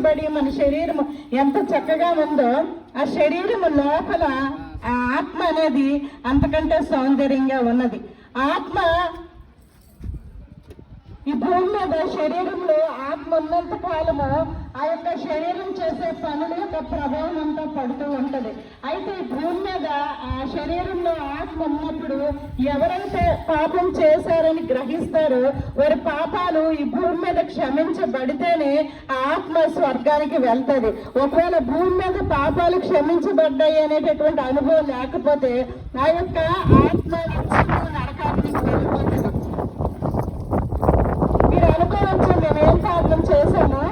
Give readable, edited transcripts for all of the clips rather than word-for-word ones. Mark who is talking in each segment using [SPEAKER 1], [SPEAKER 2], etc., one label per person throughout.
[SPEAKER 1] నిర్మించబడి మన శరీరము ఎంత చక్కగా ఉందో, ఆ శరీరము లోపల ఆ ఆత్మ అనేది అంతకంటే సౌందర్యంగా ఉన్నది. ఆత్మ ఈ భూమి మీద శరీరంలో ఆత్మ ఉన్నంత కాలము ఆ యొక్క శరీరం చేసే పనుల యొక్క ప్రభావం అంతా పడుతూ ఉంటది. అయితే ఈ భూమి మీద ఆ శరీరంలో ఆత్మ ఉన్నప్పుడు ఎవరైతే పాపం చేశారని గ్రహిస్తారో వారి పాపాలు ఈ భూమి మీద క్షమించబడితేనే ఆ ఆత్మ స్వర్గానికి వెళ్తుంది. ఒకవేళ భూమి మీద పాపాలు క్షమించబడ్డాయి అనేటటువంటి అనుభవం లేకపోతే ఆ యొక్క ఆత్మ నరకానికి వెళ్ళిపోతుంది. మీరు అనుకోవచ్చు మేమేం పాపం చేశామో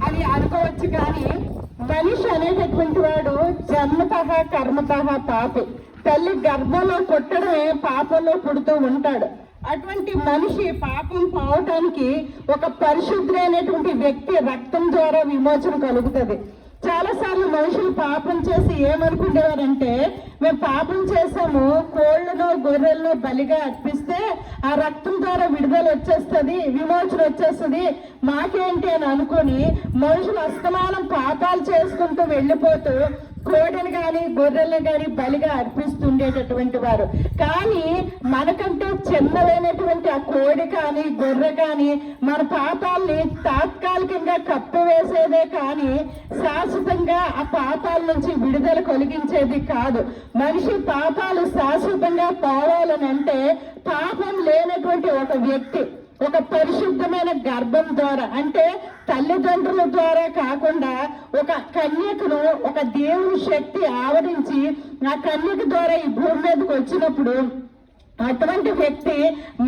[SPEAKER 1] అని అనుకోవచ్చు, కానీ మనిషి అనేటటువంటి వాడు జన్మతః కర్మతః పాపి. తల్లి గర్భంలో పుట్టడమే పాపంలో పుడుతూ ఉంటాడు. అటువంటి మనిషి పాపం పోవటానికి ఒక పరిశుద్ధులైనటువంటి వ్యక్తి రక్తం ద్వారా విమోచన కలుగుతుంది. చాలాసార్లు మనుషులు పాపం చేసి ఏమనుకునేవారంటే, మేము పాపం చేసాము, కోళ్లను గొర్రెలను బలిగా అర్పిస్తే ఆ రక్తం ద్వారా విడుదల వచ్చేస్తుంది, విమోచన వచ్చేస్తుంది, మాకేంటి అని అనుకుని మనుషులు అస్తమానం పాపాలు చేసుకుంటూ వెళ్ళిపోతూ కోడిని కానీ గొర్రెల్ని కానీ బలిగా అర్పిస్తుండేటటువంటి వారు. కానీ మనకంటే చిన్నదైనటువంటి ఆ కోడి కానీ గొర్రె కానీ మన పాపాలని తాత్కాలికంగా కప్పివేసేదే కానీ శాశ్వతంగా ఆ పాపాల నుంచి విడుదల కలిగించేది కాదు. మనిషి పాపాలు శాశ్వతంగా పోవాలని అంటే పాపం లేనటువంటి ఒక వ్యక్తి ఒక పరిశుద్ధమైన గర్భం ద్వారా, అంటే తల్లిదండ్రుల ద్వారా కాకుండా ఒక కన్యకను ఒక దేవుని శక్తి ఆవరించి ఆ కన్యక ద్వారా ఈ భూమి మీదకి వచ్చినప్పుడు అటువంటి వ్యక్తి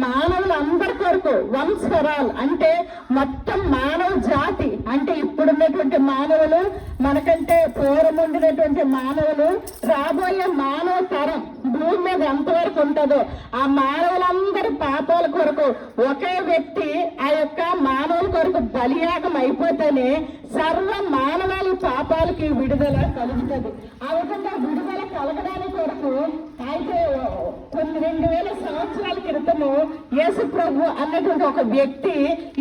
[SPEAKER 1] మానవులందరి కొరకు వన్స్ ఫర్ ఆల్, అంటే మొత్తం మానవ జాతి, అంటే ఇప్పుడున్నటువంటి మానవులు, మనకంటే పూర్వం ఉండినటువంటి మానవులు, రాబోయే మానవ తరం భూమి మీద ఎంతవరకు ఉంటుందో ఆ మానవులందరి పాపాల కొరకు ఒకే వ్యక్తి ఆ యొక్క మానవుల కొరకు బలియాగం అయిపోతేనే సర్వ మానవాళి పాపాలకి విడుదల కలుగుతుంది. ఆ విధంగా విడుదల కలగడానికి కొరకు అయితే కొన్ని 2000 సంవత్సరాల క్రితము యేసు ప్రభు అన్నటువంటి ఒక వ్యక్తి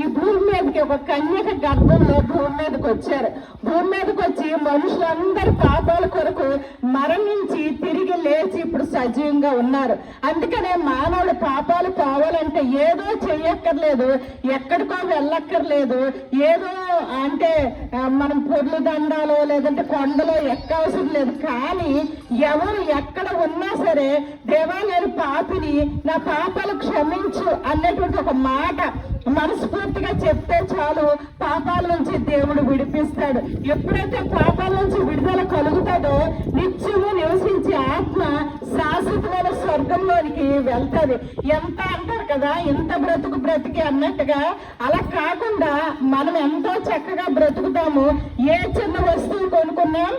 [SPEAKER 1] ఈ భూమి మీదకి ఒక కన్యక గర్భంలో భూమి మీదకి వచ్చారు. భూమి మీదకి వచ్చి మనుషులందరి పాపాల కొరకు మరణించి తిరిగి లేచి ఇప్పుడు సజీవంగా ఉన్నారు. అందుకనే మానవుడు పాపాలు పోవాలంటే ఏదో చెయ్యక్కర్లేదు, ఎక్కడికో వెళ్ళక్కర్లేదు, ఏదో అంటే మనం పొర్లు దండాలో లేదంటే కొండలో ఎక్కవసరం లేదు. కానీ ఎవరు ఎక్కడ ఉన్నా సరే, దేవా నేను పాపిని, నా పాపాలు క్షమించు అన్నటువంటి ఒక మాట మనస్ఫూర్తిగా చెప్తే చాలు పాపాల నుంచి దేవుడు విడిపిస్తాడు. ఎప్పుడైతే పాపాల నుంచి విడుదల కలుగుతుందో నిత్యము నివసించే ఆత్మ శాశ్వతమైన స్వర్గంలోనికి వెళ్తుంది. ఎంత అంటారు కదా, ఇంత బ్రతుకు బ్రతికి అన్నట్టుగా, అలా కాకుండా మనం ఎంతో చక్కగా బ్రతుకుతాము. ఏ చిన్న వస్తువు కొనుక్కున్నాం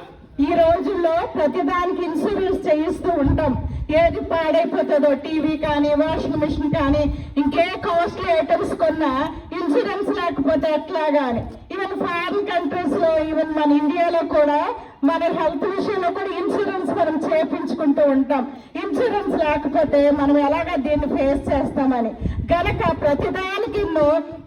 [SPEAKER 1] ఈ రోజుల్లో ప్రతిదానికి ఇన్సూరెన్స్ చేయిస్తూ ఉంటాం. ఏది పాడైపోతుందో, టీవీ కానీ వాషింగ్ మిషన్ కానీ ఇంకే కాస్ట్లీ ఐటమ్స్ కొన్నా ఇన్సూరెన్స్ లేకపోతే ఎట్లాగా అని. ఈవెన్ ఫారిన్ కంట్రీస్ లో, ఈవెన్ మన ఇండియాలో కూడా మన హెల్త్ విషయంలో కూడా ఇన్సూరెన్స్ మనం చేయించుకుంటూ ఉంటాం. ఇన్సూరెన్స్ లేకపోతే మనం ఎలాగా దీన్ని ఫేస్ చేస్తామని గనక ప్రతిదానికి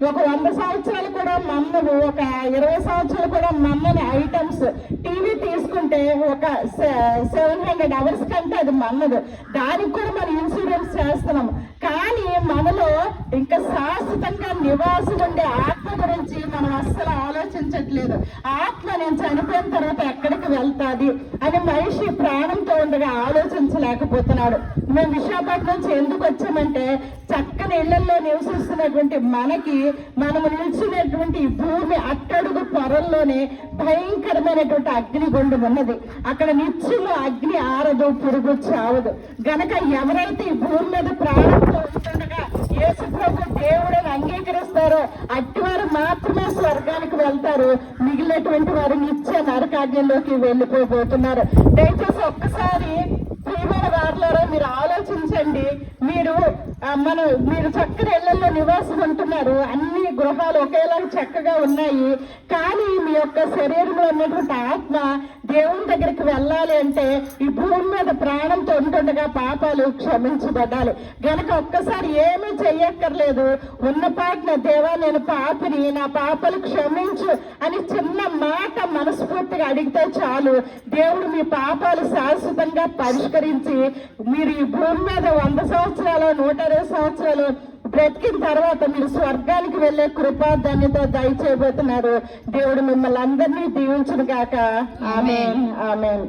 [SPEAKER 1] ఒక 100 సంవత్సరాలు కూడా మన్నను, ఒక 20 సంవత్సరాలు కూడా మన్నని ఐటమ్స్ టీవీ తీసుకుంటే ఒక 700 hours కంటే అది మన్నదు. దానికి కూడా మనం ఇన్సూరెన్స్ చేస్తున్నాం. కానీ మనలో ఇంకా శాశ్వతంగా నివాసం ఉండే ఆత్మ గురించి మనం అస్సలు ఆలోచించట్లేదు. ఆత్మ నేను చనిపోయిన తర్వాత ఎక్కడికి వెళ్తాది అని మనిషి ప్రాణంతో ఉండగా ఆలోచించలేకపోతున్నాడు. మేము విశాఖపట్నం నుంచి ఎందుకు వచ్చామంటే, చక్కని ఇళ్లలో నివసిస్తున్నటువంటి మనకి మనము నిల్చున్నటువంటి భూమి అట్టడుగు పొరల్లోనే భయంకరమైనటువంటి అగ్నిగుండం ఉన్నది. అక్కడ నిత్యము అగ్ని ఆరదు, పురుగు చావదు. గనక ఎవరైతే ఈ భూమి మీద ప్రాణంతో ఉంటుండగా యేసు ప్రభు దేవుడిని అంగీకరిస్తారో అట్టివారు మాత్రమే స్వర్గానికి వెళ్తారు. మిగిలినటువంటి వారు నిత్య నరకాగ్నిలోకి వెళ్ళిపోబోతున్నారు. దయచేసి ఒక్కసారి ప్రియమైన వారులారా మీరు ఆలోచించండి. మీరు చక్కని ఇళ్లలో నివాసం ఉంటున్నారు, అన్ని గృహాలు ఒకేలా చక్కగా ఉన్నాయి. కానీ మీ యొక్క శరీరంలో ఉన్నటువంటి ఆత్మ దేవుని దగ్గరికి వెళ్ళాలి అంటే ఈ భూమి మీద ప్రాణంతో ఉంటుండగా పాపాలు క్షమించబడాలి గనక ఒక్కసారి ఏమీ చెయ్యక్కర్లేదు. ఉన్నపాటిన దేవా నేను పాపిని, నా పాపాలు క్షమించు అని చిన్న మాట మనస్ఫూర్తిగా అడిగితే చాలు, దేవుడు మీ పాపాలు శాశ్వతంగా పరిష్కరించి మీరు ఈ భూమి మీద 100 సంవత్సరాలు 120 సంవత్సరాలు బ్రతికిన తర్వాత మీరు స్వర్గానికి వెళ్ళే కృపా ధన్యత దయచేయబోతున్నారు. దేవుడు మిమ్మల్ని అందరినీ దీవించును గాక. ఆమేన్. ఆమేన్.